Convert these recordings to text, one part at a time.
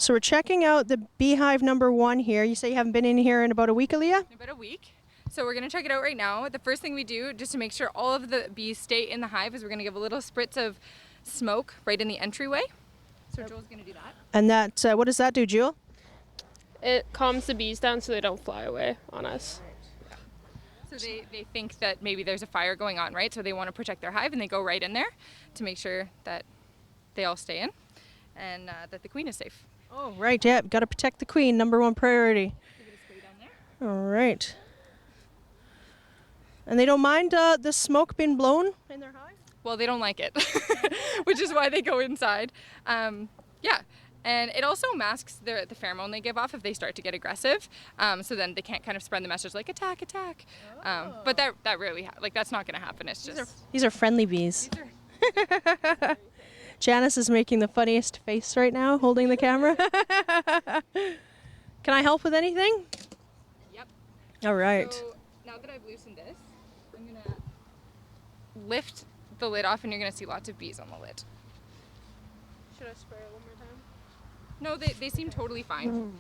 So we're checking out the beehive number 1 here. You say you haven't been in here in about a week, Aaliyah? In about a week. So we're gonna check it out right now. The first thing we do, just to make sure all of the bees stay in the hive, is we're gonna give a little spritz of smoke right in the entryway. So Joel's gonna do that. And that, what does that do, Jewel? It calms the bees down so they don't fly away on us. So they think that maybe there's a fire going on, right? So they want to protect their hive and they go right in there to make sure that they all stay in and that the queen is safe. Oh, right, yeah. Got to protect the queen, number 1 priority. Give it a spray down there. All right. And they don't mind the smoke being blown in their hive? Well, they don't like it, which is why they go inside. Yeah. And it also masks the pheromone they give off if they start to get aggressive. So then they can't kind of spread the message like attack, attack. But that rarely, that's not going to happen. It's just. These are friendly bees. These are Janice is making the funniest face right now, holding the camera. Can I help with anything? Yep. All right. So now that I've loosened this, I'm going to lift the lid off and you're going to see lots of bees on the lid. Should I spray it one more time? No, they seem totally fine.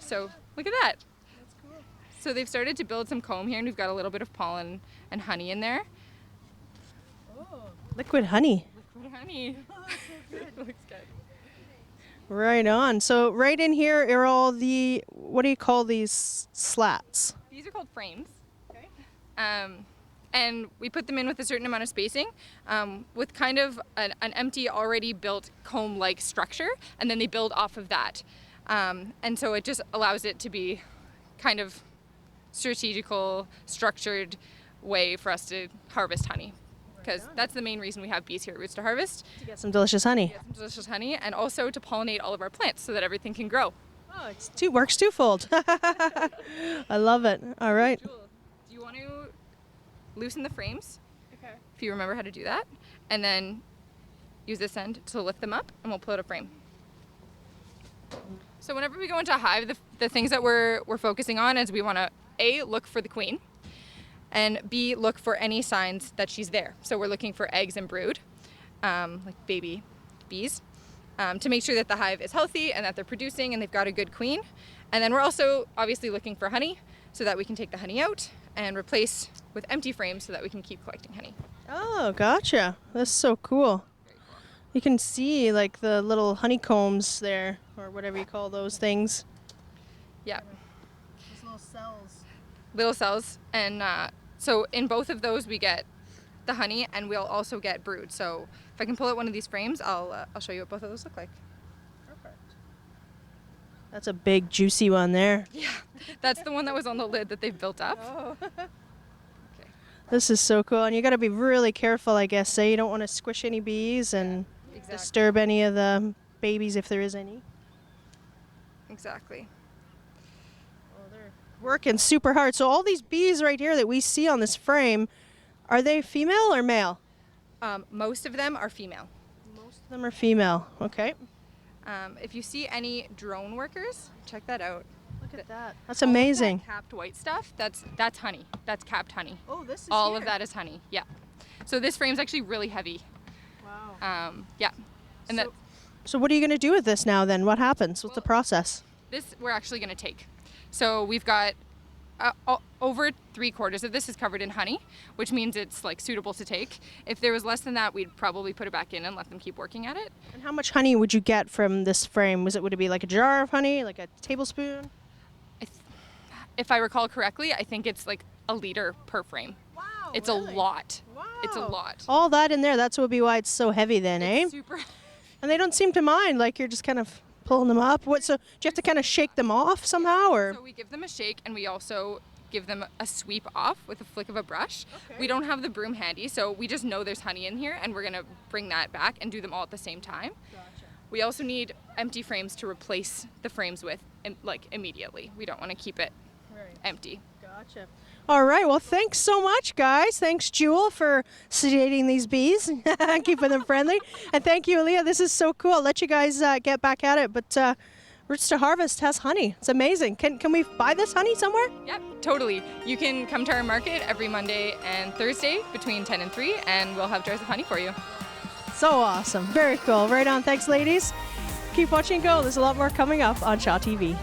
So look at that. That's cool. So they've started to build some comb here and we've got a little bit of pollen and honey in there. Oh, Liquid honey. Liquid honey. Looks good. Right on. So right in here are all the, what do you call these slats? These are called frames. Okay. And we put them in with a certain amount of spacing, with kind of an empty, already built comb-like structure, and then they build off of that. And so it just allows it to be kind of strategical, structured way for us to harvest honey. Because that's the main reason we have bees here at Roots to Harvest. To get some delicious honey. Get some delicious honey, and also to pollinate all of our plants so that everything can grow. Oh, it's works twofold. I love it. All right. Jewel, do you want to loosen the frames? okay. If you remember how to do that, and then use this end to lift them up, and we'll pull out a frame. So whenever we go into a hive, the things that we're focusing on is we want to A, look for the queen, and B, look for any signs that she's there. So we're looking for eggs and brood, like baby bees, to make sure that the hive is healthy and that they're producing and they've got a good queen. And then we're also obviously looking for honey so that we can take the honey out and replace with empty frames so that we can keep collecting honey. Oh, gotcha. That's so cool. You can see like the little honeycombs there, or whatever you call those things. Yeah. Those little cells. Little cells, and so in both of those we get the honey and we'll also get brood. So if I can pull out one of these frames, I'll show you what both of those look like. Perfect. That's a big juicy one there. Yeah, that's the one that was on the lid that they've built up. Oh. Okay. This is so cool, and you got to be really careful, I guess. You don't want to squish any bees and Exactly. disturb any of the babies if there is any. Exactly. Working super hard. So all these bees right here that we see on this frame, are they female or male? Most of them are female. Most of them are female. Okay. If you see any drone workers, check that out. Look at that. That's All of that amazing. capped white stuff, that's honey. That's capped honey. Oh, this is All of that is honey. Yeah. So this frame's actually really heavy. Wow. Yeah. And So what are you going to do with this now then? What happens? What's the process? this we're actually going to take. So we've got over 3/4 of this is covered in honey, which means it's like suitable to take. If there was less than that, we'd probably put it back in and let them keep working at it. And how much honey would you get from this frame? Would it be like a jar of honey, like a tablespoon? If I recall correctly, I think it's like a liter per frame. Wow. It's a lot. Wow. It's a lot. All that in there, that's would be why it's so heavy then, eh? It's super. And they don't seem to mind, like you're just kind of pulling them up. So do you have to kind of shake them off somehow, or? So we give them a shake and we also give them a sweep off with a flick of a brush. Okay. We don't have the broom handy, so we just know there's honey in here and we're gonna bring that back and do them all at the same time. Gotcha. We also need empty frames to replace the frames with, like immediately. We don't want to keep it empty. Gotcha. All right. Well, thanks so much, guys. Thanks, Jewel, for sedating these bees, keeping them friendly. And thank you, Aaliyah. This is so cool. I'll let you guys get back at it. But Roots to Harvest has honey. It's amazing. Can we buy this honey somewhere? Yep, totally. You can come to our market every Monday and Thursday between 10 and 3, and we'll have jars of honey for you. So awesome. Very cool. Right on. Thanks, ladies. Keep watching Go. There's a lot more coming up on Shaw TV.